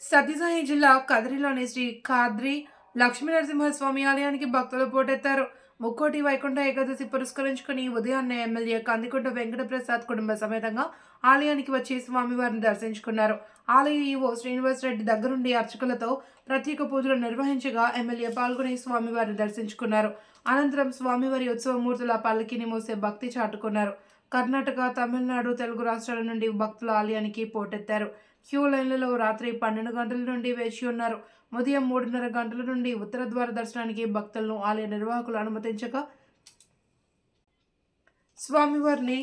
సత్యసాయి జిల్లా కదిరిలోని శ్రీ ఖాద్రి లక్ష్మీనరసింహస్వామి ఆలయానికి భక్తులు పోటెత్తారు. ముక్కోటి వైకుంఠ ఏకాదశి పురస్కరించుకుని ఉదయాన్నే ఎమ్మెల్యే కందికుంట వెంకటప్రసాద్ కుటుంబ సమేతంగా ఆలయానికి వచ్చి స్వామివారిని దర్శించుకున్నారు. ఆలయ ఈవో శ్రీనివాస్ రెడ్డి దగ్గరుండి అర్చకులతో ప్రత్యేక పూజలు నిర్వహించగా ఎమ్మెల్యే పాల్గొని స్వామివారిని దర్శించుకున్నారు. అనంతరం స్వామివారి ఉత్సవమూర్తుల పల్లకిని మోసే భక్తి చాటుకున్నారు. కర్ణాటక, తమిళనాడు, తెలుగు రాష్ట్రాల నుండి భక్తుల ఆలయానికి పోటెత్తారు. క్యూ లైన్లలో రాత్రి 12 గంటల నుండి వేచి ఉన్నారు. ఉదయం 3:30 గంటల నుండి ఉత్తర ద్వార దర్శనానికి భక్తులను ఆలయ నిర్వాహకులు అనుమతించగా స్వామివారిని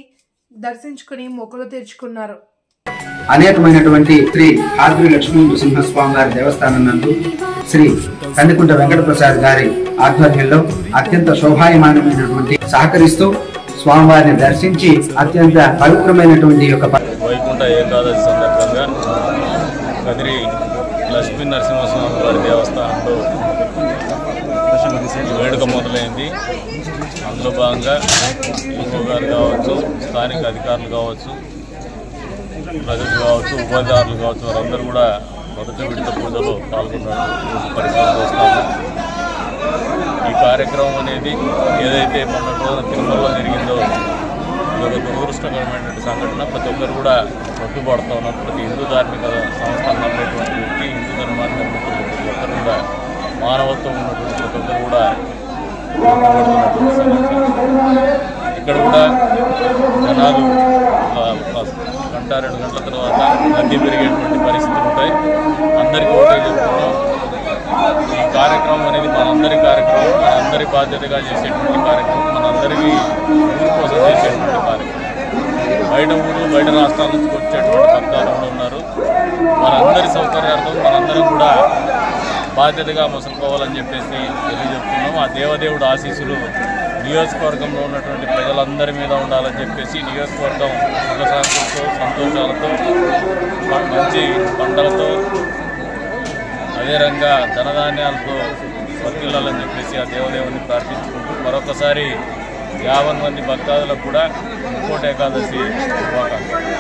దర్శించుకుని మొక్కులు తీర్చుకున్నారు. అనేకమైనటువంటి శ్రీ ఖాద్రి లక్ష్మీనరసింహస్వామి గారి దేవస్థానం నందు శ్రీ కందికుంట వెంకటప్రసాద్ గారి ఆధ్వర్యంలో అత్యంత శోభాయమానమైనటువంటి సహకరిస్తూ స్వామివారిని దర్శించి అత్యంత పవిత్రమైనటువంటి వైకుంఠ ఏకాదశి సందర్భంగా కదిరి లక్ష్మీ నరసింహస్వామి వారి దేవస్థానంలో వేడుక మొదలైంది. అందులో భాగంగా ఈవో గారు కావచ్చు, స్థానిక అధికారులు కావచ్చు, ప్రజలు కావచ్చు, ఉపాధిదారులు కావచ్చు, వారందరూ కూడా మొదటి విడత పూజలో పాల్గొన్నారు. పరిశీలిస్తాము. ఈ కార్యక్రమం అనేది ఏదైతే మొన్నటి రోజున తిరుమలలో జరిగిందో ఒక దురదృష్టకరమైనటువంటి సంఘటన. ప్రతి ఒక్కరు కూడా పట్టుబడుతూ ఉన్నారు. ప్రతి హిందూ ధార్మిక సంస్థలు నమ్మేటువంటి వ్యక్తి, హిందూ ధర్మాన్ని నమ్మేటువంటి ప్రతి ఒక్కరు కూడా, మానవత్వం ఉన్నటువంటి ప్రతి ఒక్కరు కూడా పట్టుబడుతున్నటువంటి సంఘటన. ఇక్కడ కూడా జనాలు 1-2 గంటల తర్వాత రద్దీ పెరిగేటువంటి పరిస్థితులు ఉంటాయి. అందరికీ ఒకటే చెప్తున్నాం, ఈ కార్యక్రమం అనేది మనందరి కార్యక్రమం, మనందరి బాధ్యతగా చేసేటువంటి కార్యక్రమం, మనందరికీ ఊరి కోసం చేసేటువంటి కార్యక్రమం. బయట ఊరు, బయట రాష్ట్రాల నుంచి వచ్చేటువంటి భక్తాలు కూడా ఉన్నారు. వారందరి సౌకర్యార్థం మనందరం కూడా బాధ్యతగా మసులుకోవాలని చెప్పేసి తెలియజెప్తున్నాం. ఆ దేవదేవుడు ఆశీస్సులు నియోజకవర్గంలో ఉన్నటువంటి ప్రజలందరి మీద ఉండాలని చెప్పేసి, నియోజకవర్గం సుఖశాంతులతో, సంతోషాలతో, మంచి పంటలతో, అదే రంగా ధనధాన్యాలతో వర్తిల్లాలని చెప్పేసి ఆ దేవదేవుని ప్రార్థించుకుంటూ మరొకసారి 50 మంది భక్తాదులకు కూడా ముక్కోటి ఏకాదశి శుభాకాంక్షలు.